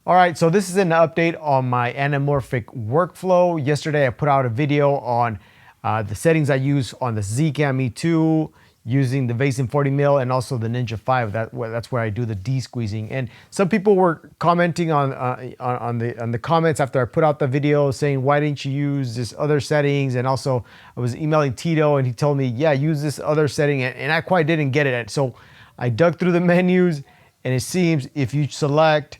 All right, so this is an update on my anamorphic workflow. Yesterday, I put out a video on the settings I use on the Zcam E2 using the Vazen 40mm and also the Ninja 5. That's where I do the de-squeezing. And some people were commenting on the comments after I put out the video saying, why didn't you use this other settings? And also, I was emailing Tito and he told me, yeah, use this other setting. And I quite didn't get it. So I dug through the menus, and it seems if you select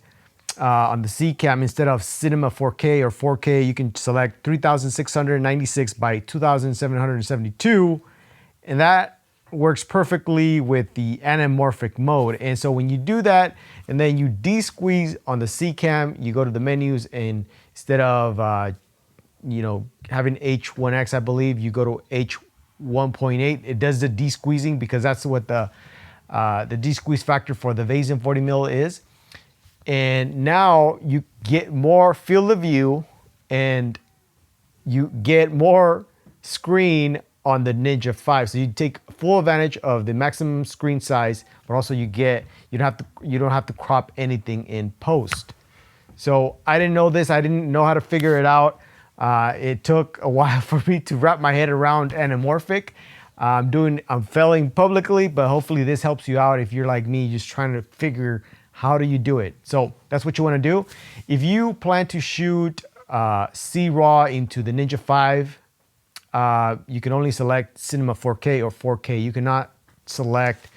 on the Zcam, instead of Cinema 4K or 4K, you can select 3696 by 2772, and that works perfectly with the anamorphic mode. And so when you do that, and then you de-squeeze on the Zcam, you go to the menus, and instead of having H1X, I believe, you go to H1.8. It does the de-squeezing because that's what the de-squeeze factor for the Vazen 40mm is. And now you get more field of view and you get more screen on the Ninja 5. So you take full advantage of the maximum screen size, but also you don't have to crop anything in post. So I didn't know this. I didn't know how to figure it out. It took a while for me to wrap my head around anamorphic. I'm failing publicly, but hopefully this helps you out if you're like me, just trying to figure how do you do it. So that's what you want to do. If you plan to shoot C-RAW into the Ninja 5, you can only select Cinema 4K or 4K. You cannot select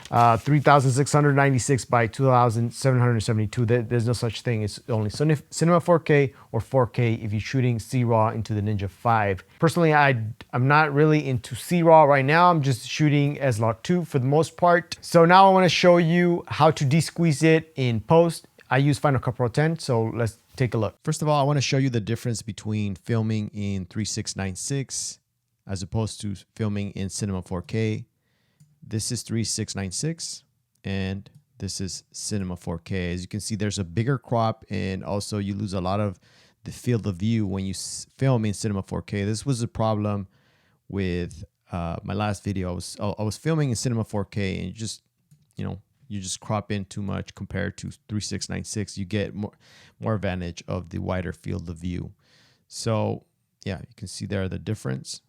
3696 by 2772. There's no such thing. It's only Cinema 4K or 4K if you're shooting C-RAW into the Ninja 5. Personally, I'm not really into C-RAW right now. I'm just shooting S-Log2 for the most part. So now I want to show you how to de-squeeze it in post. I use Final Cut Pro 10, so let's take a look. First of all, I want to show you the difference between filming in 3696 as opposed to filming in Cinema 4K. This is 3696 and this is Cinema 4K. As you can see, there's a bigger crop, and also you lose a lot of the field of view when you film in Cinema 4K. This was a problem with my last video. I was filming in Cinema 4K, and you just crop in too much compared to 3696. You get more advantage of the wider field of view. So yeah, you can see there the difference.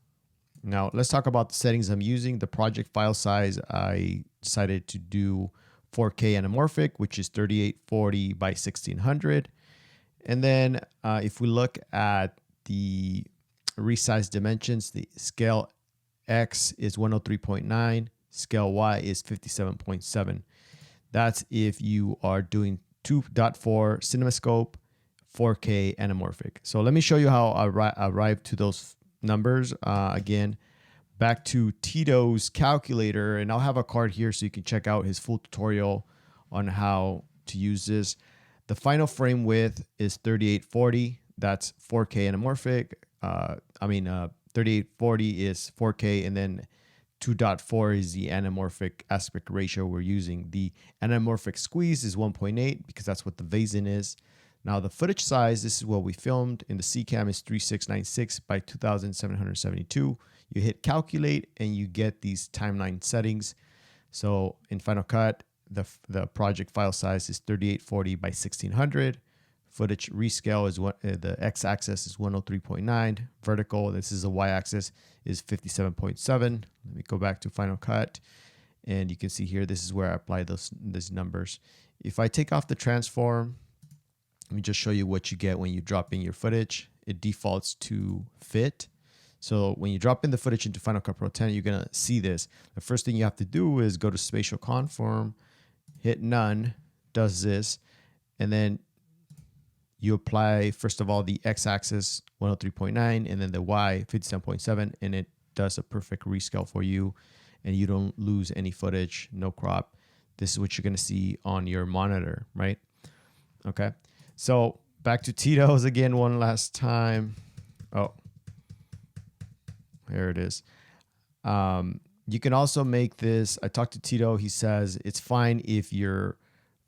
Now let's talk about the settings I'm using. The project file size, I decided to do 4K anamorphic, which is 3840 by 1600. And then if we look at the resize dimensions, the scale X is 103.9, scale Y is 57.7. That's if you are doing 2.4 CinemaScope, 4K anamorphic. So let me show you how I arrived to those numbers. Again, back to Tito's calculator, and I'll have a card here so you can check out his full tutorial on how to use this. The final frame width is 3840. That's 4K anamorphic. 3840 is 4K, and then 2.4 is the anamorphic aspect ratio we're using. The anamorphic squeeze is 1.8 because that's what the Vazen is. Now the footage size, this is what we filmed in the Zcam, is 3696 by 2772. You hit calculate and you get these timeline settings. So in Final Cut, the project file size is 3840 by 1600. Footage rescale is the x-axis is 103.9. Vertical, this is the y-axis, is 57.7. Let me go back to Final Cut, and you can see here this is where I apply these numbers. If I take off the transform, let me just show you what you get when you drop in your footage. It defaults to fit. So when you drop in the footage into Final Cut Pro 10, you're going to see this. The first thing you have to do is go to Spatial Conform, hit None, does this, and then you apply, first of all, the x-axis 103.9 and then the y 57.7, and it does a perfect rescale for you, and you don't lose any footage, no crop. This is what you're going to see on your monitor, right? Okay. So back to Tito's again one last time. Oh, here it is. You can also make this. I talked to Tito. He says it's fine if your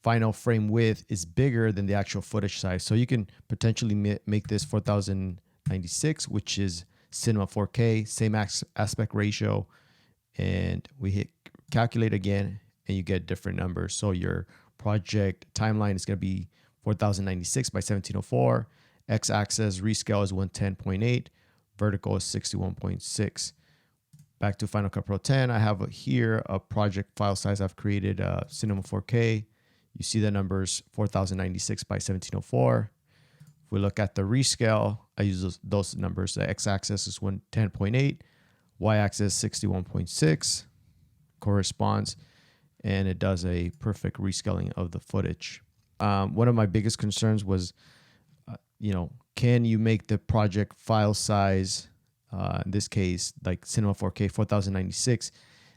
final frame width is bigger than the actual footage size. So you can potentially make this 4096, which is Cinema 4K, same aspect ratio. And we hit calculate again, and you get different numbers. So your project timeline is going to be 4096 by 1704. X-axis rescale is 110.8. Vertical is 61.6. Back to Final Cut Pro 10, I have here a project file size I've created, Cinema 4K. You see the numbers 4096 by 1704. If we look at the rescale, I use those numbers. The x-axis is 110.8, y-axis 61.6 corresponds, and it does a perfect rescaling of the footage. One of my biggest concerns was, can you make the project file size, in this case, like Cinema 4K 4096,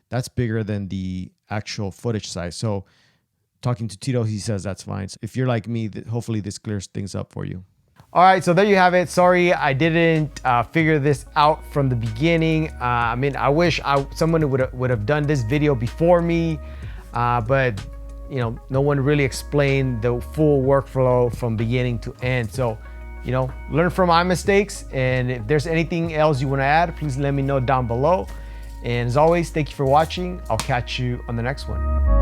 that's bigger than the actual footage size. So talking to Tito, he says that's fine. So if you're like me, hopefully this clears things up for you. All right, so there you have it. Sorry, I didn't figure this out from the beginning. I wish someone would have done this video before me, but no one really explained the full workflow from beginning to end. So, learn from my mistakes, and if there's anything else you want to add, please let me know down below. And as always, thank you for watching. I'll catch you on the next one.